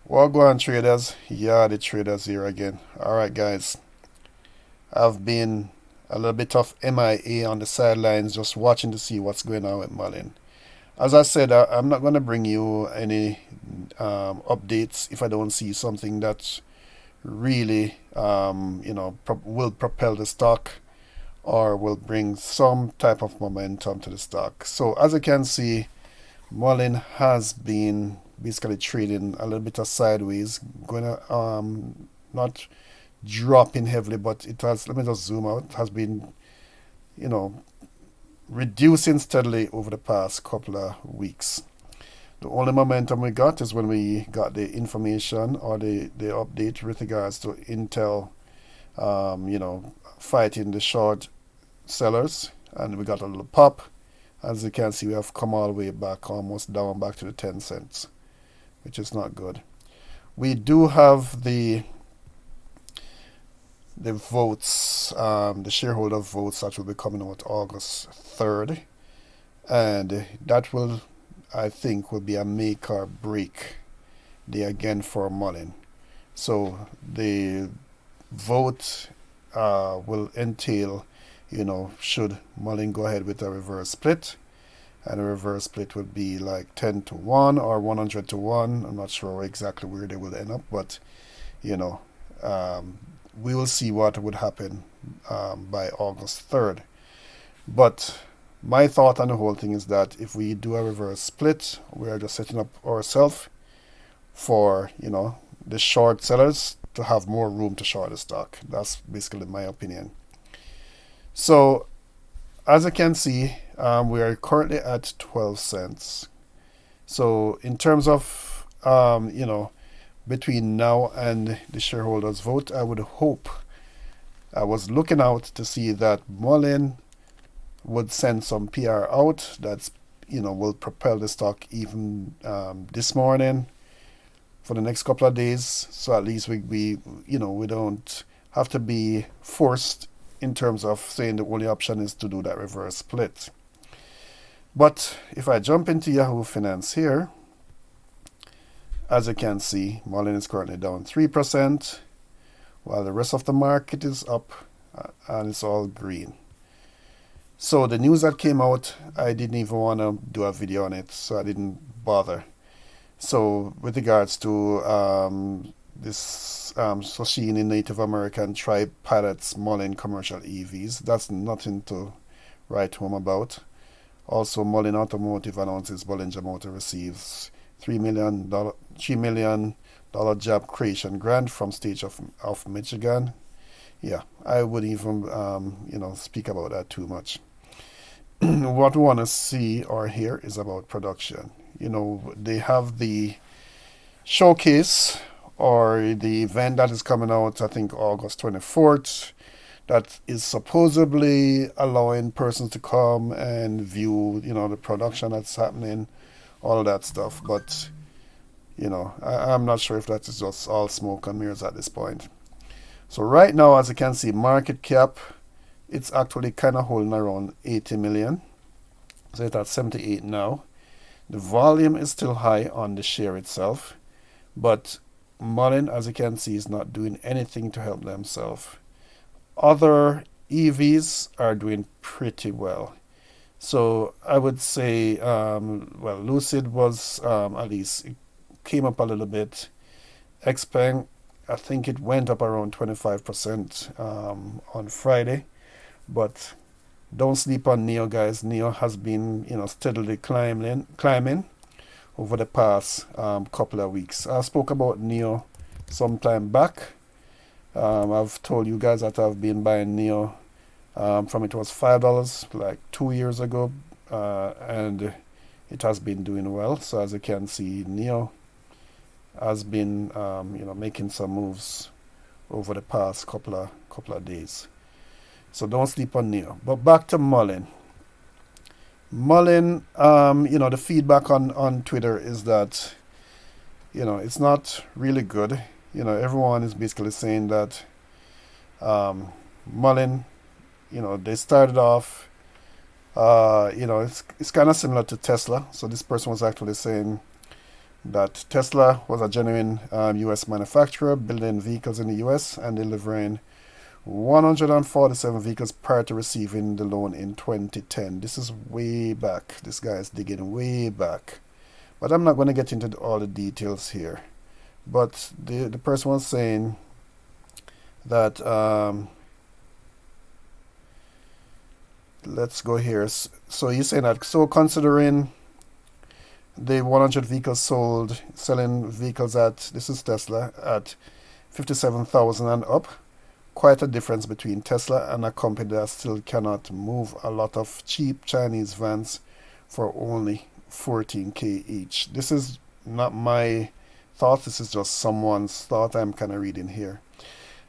Well, go on, traders. Yeah, the traders here again. All right, guys. I've been a little bit of MIA on the sidelines, just watching to see what's going on with Mullen. As I said, I'm not going to bring you any updates if I don't see something that really, will propel the stock or will bring some type of momentum to the stock. So, as you can see, Mullen has been basically trading a little bit of sideways, going to not dropping heavily, but it has. Let me just zoom out. It has been, you know, reducing steadily over the past couple of weeks. The only momentum we got is when we got the information or the update with regards to Intel, fighting the short sellers, and we got a little pop. As you can see, we have come all the way back, almost down back to the 10 cents, which is not good. We do have the votes, the shareholder votes that will be coming out August 3rd, and that will, I think, will be a make or break day again for Mullen. So the vote will entail, should Mullen go ahead with a reverse split, and a reverse split would be like 10 to 1 or 100 to 1. I'm not sure exactly where they will end up, but you know, we will see what would happen by August 3rd. But my thought on the whole thing is that if we do a reverse split, we are just setting up ourselves for, the short sellers to have more room to short the stock. That's basically my opinion. So, as you can see, we are currently at 12 cents. So, in terms of, between now and the shareholders' vote, I would hope, I was looking out to see that Mullen would send some PR out that's, will propel the stock even this morning for the next couple of days. So at least we don't have to be forced in terms of saying the only option is to do that reverse split. But if I jump into Yahoo Finance here, as you can see, Mullen is currently down 3%, while the rest of the market is up and it's all green. So the news that came out, I didn't even want to do a video on it, so I didn't bother. So with regards to this Soshini Native American tribe pilots Mullen commercial EVs, that's nothing to write home about. Also, Mullen Automotive announces Bollinger Motor receives $3 million job creation grant from state of Michigan. Yeah, I wouldn't even speak about that too much. What we want to see or hear is about production. They have the showcase or the event that is coming out, I think August 24th, that is supposedly allowing persons to come and view, the production that's happening, all of that stuff. But, I'm not sure if that is just all smoke and mirrors at this point. So right now, as you can see, market cap, it's actually kind of holding around 80 million. So it's at 78 now. The volume is still high on the share itself, but Mullen, as you can see, is not doing anything to help themselves. Other EVs are doing pretty well. So I would say, Lucid was, at least, it came up a little bit. Xpeng, I think it went up around 25% on Friday. But don't sleep on Neo, guys. Neo has been, steadily climbing over the past couple of weeks. I spoke about Neo some time back. I've told you guys that I've been buying Neo from it was $5 like 2 years ago, and it has been doing well. So as you can see, Neo has been making some moves over the past couple of days. So don't sleep on Neo. But back to Mullen. Mullen, the feedback on Twitter is that, it's not really good. Everyone is basically saying that Mullen, they started off, it's kind of similar to Tesla. So this person was actually saying that Tesla was a genuine US manufacturer, building vehicles in the US and delivering 147 vehicles prior to receiving the loan in 2010. This is way back. This guy is digging way back. But I'm not going to get into all the details here. But the person was saying that, let's go here. So he's saying that, so considering the 100 vehicles sold, selling vehicles at, this is Tesla, at 57,000 and up, quite a difference between Tesla and a company that still cannot move a lot of cheap Chinese vans for only 14K each. This is not my thought, this is just someone's thought I'm kind of reading here.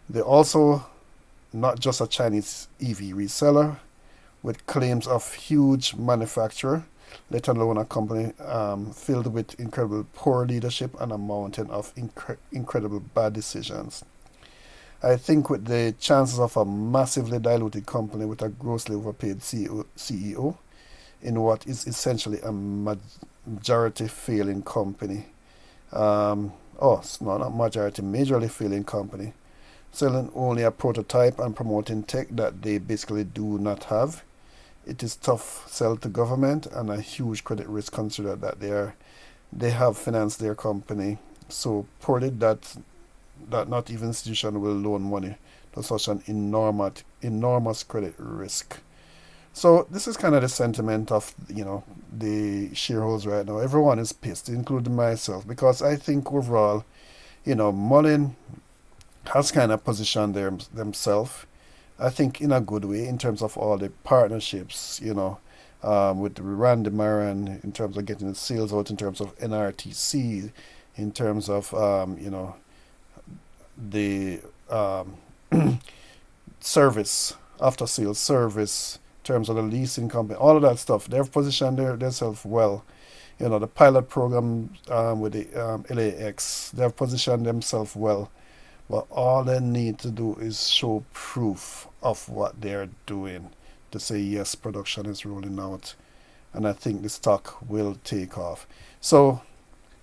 They're also not just a Chinese EV reseller with claims of huge manufacturer, let alone a company filled with incredible poor leadership and a mountain of incredible bad decisions. I think with the chances of a massively diluted company with a grossly overpaid CEO in what is essentially a majority failing company. It's not a majority, majorly failing company, selling only a prototype and promoting tech that they basically do not have. It is tough sell to government and a huge credit risk considered that they have financed their company so poorly that not even institution will loan money to such an enormous credit risk. So this is kind of the sentiment of the shareholders right now. Everyone is pissed, including myself, because I think overall, Mullen has kind of positioned themselves, I think, in a good way in terms of all the partnerships, with Randy Maran, in terms of getting the sales out, in terms of NRTC, in terms of the service, after sales service, in terms of the leasing company, all of that stuff. They've positioned themselves well. The pilot program with the LAX, they've positioned themselves well. But all they need to do is show proof of what they're doing to say, yes, production is rolling out. And I think the stock will take off. So,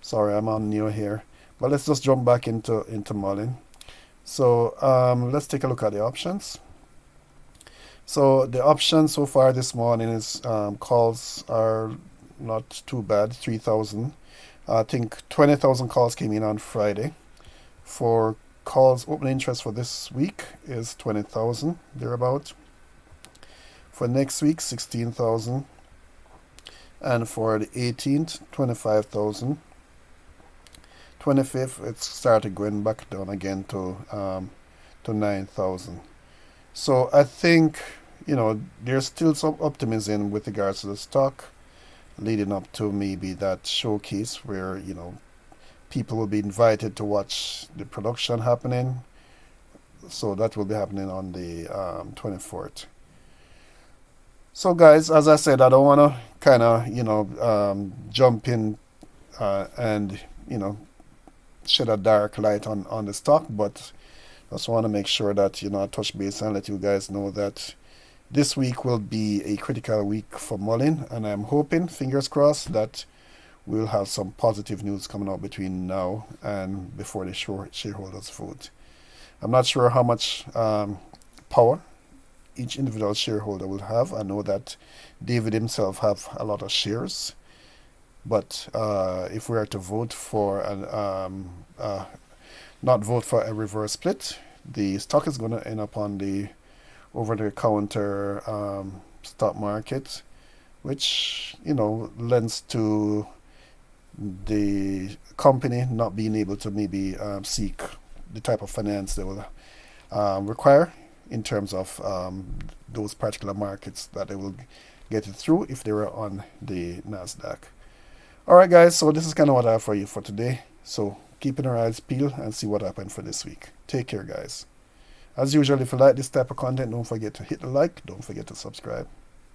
sorry, I'm on new here. But let's just jump back into Mullen. So let's take a look at the options. So the options so far this morning is calls are not too bad, 3,000. I think 20,000 calls came in on Friday. For calls, open interest for this week is 20,000, thereabout. For next week, 16,000. And for the 18th, 25,000. 25th, it started going back down again to 9,000. So I think, there's still some optimism with regards to the stock leading up to maybe that showcase where, people will be invited to watch the production happening. So that will be happening on the 24th. So guys, as I said, I don't want to kind of, jump in and, shed a dark light on the stock, but just want to make sure that I touch base and let you guys know that this week will be a critical week for Mullen, and I'm hoping, fingers crossed, that we'll have some positive news coming out between now and before the shareholders vote. I'm not sure how much power each individual shareholder will have. I know that David himself have a lot of shares, but if we are to vote for not vote for a reverse split, the stock is going to end up on the over-the-counter stock market, which lends to the company not being able to maybe seek the type of finance they will require in terms of those particular markets that they will get it through if they were on the NASDAQ. Alright guys, so this is kind of what I have for you for today. So keeping our eyes peeled and see what happened for this week. Take care guys. As usual, if you like this type of content, don't forget to hit the like, don't forget to subscribe.